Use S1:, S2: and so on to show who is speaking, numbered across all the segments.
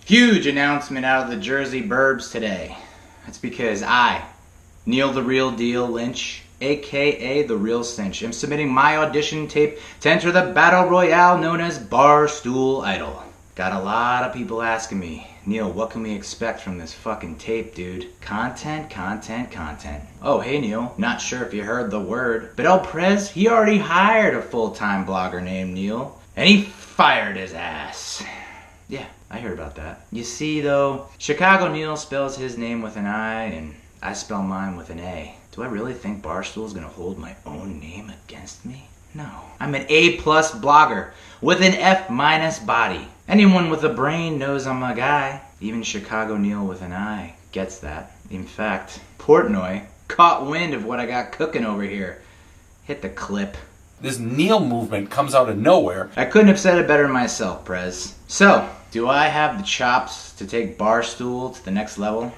S1: Huge announcement out of the Jersey burbs today. That's because I, Neal the Real Deal Lynch, aka The Real Cinch, am submitting my audition tape to enter the battle royale known as Barstool Idol. Got a lot of people asking me, Neal, what can we expect from this fucking tape, dude? Content. Oh, hey Neal, not sure if you heard the word, but El Prez, he already hired a full-time blogger named Neal, and he fired his ass. Yeah, I heard about that. You see though, Chicago Neal spells his name with an I, and I spell mine with an A. Do I really think Barstool's gonna hold my own name against me? No. I'm an A+ blogger with an F- body. Anyone with a brain knows I'm a guy. Even Chicago Neal with an I gets that. In fact, Portnoy caught wind of what I got cooking over here. Hit the clip.
S2: This Neal movement comes out of nowhere.
S1: I couldn't have said it better myself, Prez. So, do I have the chops to take Barstool to the next level?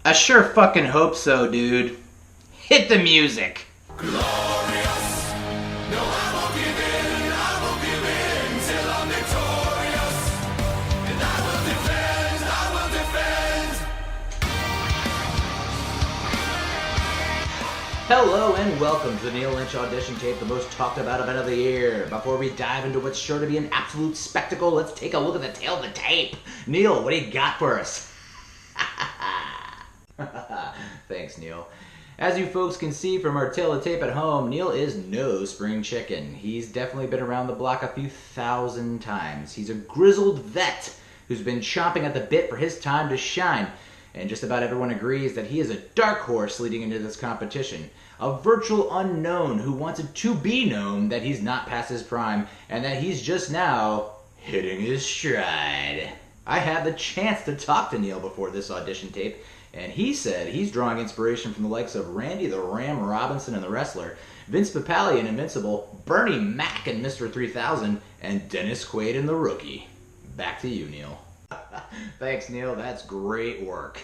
S1: I sure fucking hope so, dude. Hit the music.
S3: Glorious. No, I won't give in till I'm victorious. And I will defend.
S1: Hello and welcome to the Neal Lynch audition tape, the most talked about event of the year. Before we dive into what's sure to be an absolute spectacle, let's take a look at the tail of the tape. Neal, what do you got for us? Thanks, Neal. As you folks can see from our tail of tape at home, Neal is no spring chicken. He's definitely been around the block a few thousand times. He's a grizzled vet who's been chomping at the bit for his time to shine. And just about everyone agrees that he is a dark horse leading into this competition. A virtual unknown who wanted to be known that he's not past his prime and that he's just now hitting his stride. I had the chance to talk to Neal before this audition tape, and he said he's drawing inspiration from the likes of Randy the Ram Robinson and The Wrestler, Vince Papale in Invincible, Bernie Mac in Mr. 3000, and Dennis Quaid in The Rookie. Back to you, Neal. Thanks, Neal. That's great work.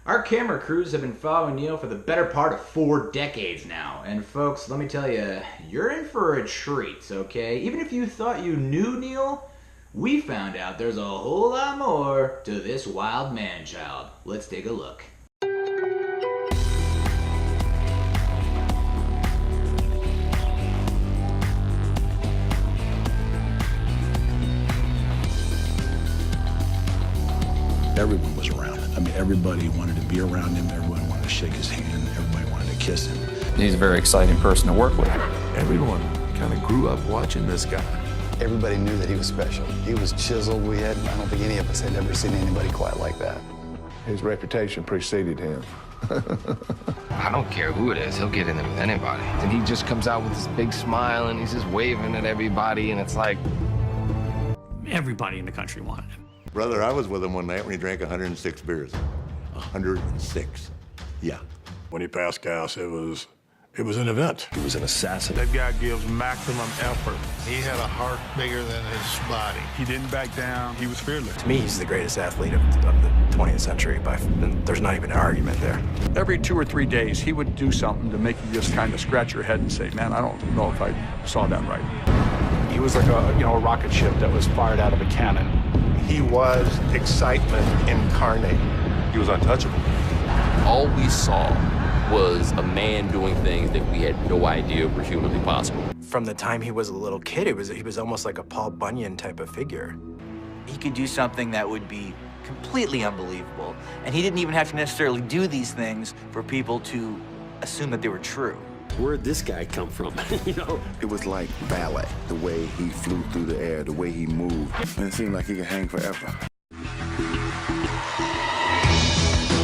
S1: Our camera crews have been following Neal for the better part of 4 decades now. And folks, let me tell you, you're in for a treat, okay? Even if you thought you knew Neal, we found out there's a whole lot more to this wild man-child. Let's take a look.
S4: Everyone was around him. I mean, everybody wanted to be around him. Everyone wanted to shake his hand. Everybody wanted to kiss him.
S5: He's a very exciting person to work with.
S6: Everyone kind of grew up watching this guy.
S7: Everybody knew that he was special. He was chiseled. I don't think any of us had ever seen anybody quite like that.
S6: His reputation preceded him.
S8: I don't care who it is, he'll get in there with anybody. And he just comes out with this big smile and he's just waving at everybody, and it's like...
S9: Everybody in the country wanted him.
S10: Brother, I was with him one night when he drank 106 beers. 106. Yeah.
S6: When he passed gas, it was an event.
S4: He was an assassin.
S6: That guy gives maximum effort.
S11: He had a heart bigger than his body.
S6: He didn't back down. He was fearless.
S12: To me, he's the greatest athlete of the 20th century. There's not even an argument there.
S13: Every 2 or 3 days, he would do something to make you just kind of scratch your head and say, man, I don't know if I saw that right.
S14: He was like a rocket ship that was fired out of a cannon.
S11: He was excitement incarnate.
S15: He was untouchable.
S16: All we saw was a man doing things that we had no idea were humanly possible.
S12: From the time he was a little kid, he was almost like a Paul Bunyan type of figure.
S17: He could do something that would be completely unbelievable, and he didn't even have to necessarily do these things for people to assume that they were true.
S18: Where'd this guy come from?
S19: It was like ballet, the way he flew through the air, the way he moved. And it seemed like he could hang forever.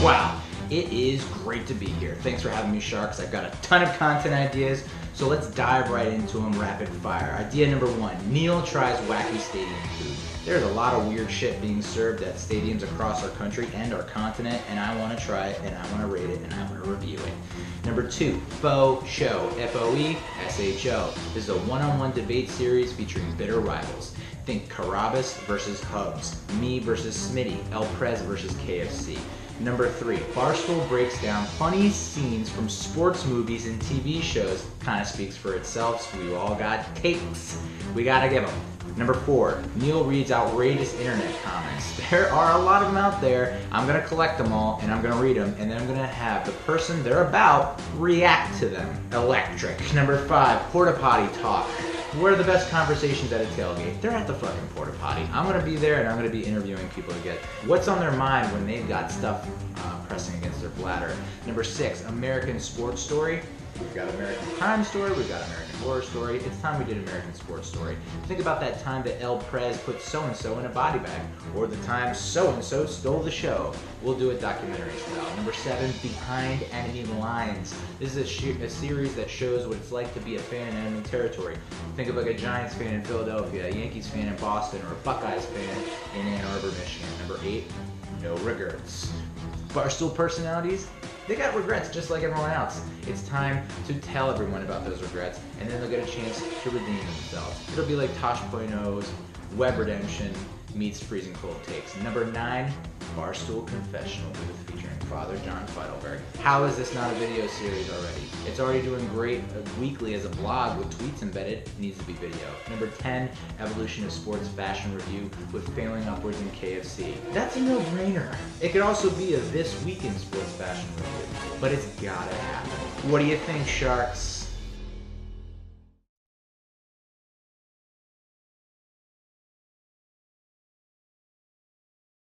S1: Wow, it is great to be here. Thanks for having me, Sharks. I've got a ton of content ideas, so let's dive right into them rapid fire. Idea number 1, Neal tries wacky stadium food. There's a lot of weird shit being served at stadiums across our country and our continent, and I want to try it, and I want to rate it, and I want to review it. Number 2, Faux Show, F-O-E-S-H-O. This is a one-on-one debate series featuring bitter rivals. Think Carabas versus Hubs, me versus Smitty, El Prez versus KFC. Number 3, Barstool breaks down funny scenes from sports movies and TV shows. Kind of speaks for itself, so we all got takes. We gotta give them. Number 4, Neal reads outrageous internet comments. There are a lot of them out there. I'm gonna collect them all and I'm gonna read them, and then I'm gonna have the person they're about react to them. Electric. Number 5, porta potty talk. What are the best conversations at a tailgate? They're at the fucking porta potty. I'm gonna be there and I'm gonna be interviewing people to get what's on their mind when they've got stuff pressing against their bladder. Number 6, American Sports Story. We've got American Crime Story, we've got American Horror Story. It's time we did American Sports Story. Think about that time that El Prez put so-and-so in a body bag, or the time so-and-so stole the show. We'll do it documentary style. Number 7, Behind Enemy Lines. This is a series that shows what it's like to be a fan in enemy territory. Think of like a Giants fan in Philadelphia, a Yankees fan in Boston, or a Buckeyes fan in Ann Arbor, Michigan. Number 8, No Regrets. Barstool personalities, they got regrets just like everyone else. It's time to tell everyone about those regrets, and then they'll get a chance to redeem themselves. It'll be like Tosh.0's Web Redemption meets Freezing Cold Takes. Number 9, Barstool Confessional Booth featuring Father John Feidelberg. How is this not a video series already? It's already doing great weekly as a blog with tweets embedded. It needs to be video. Number 10, Evolution of Sports Fashion Review with Failing Upwards in KFC. That's a no-brainer. It could also be a This Week in Sports Fashion Review, but it's gotta happen. What do you think, Sharks?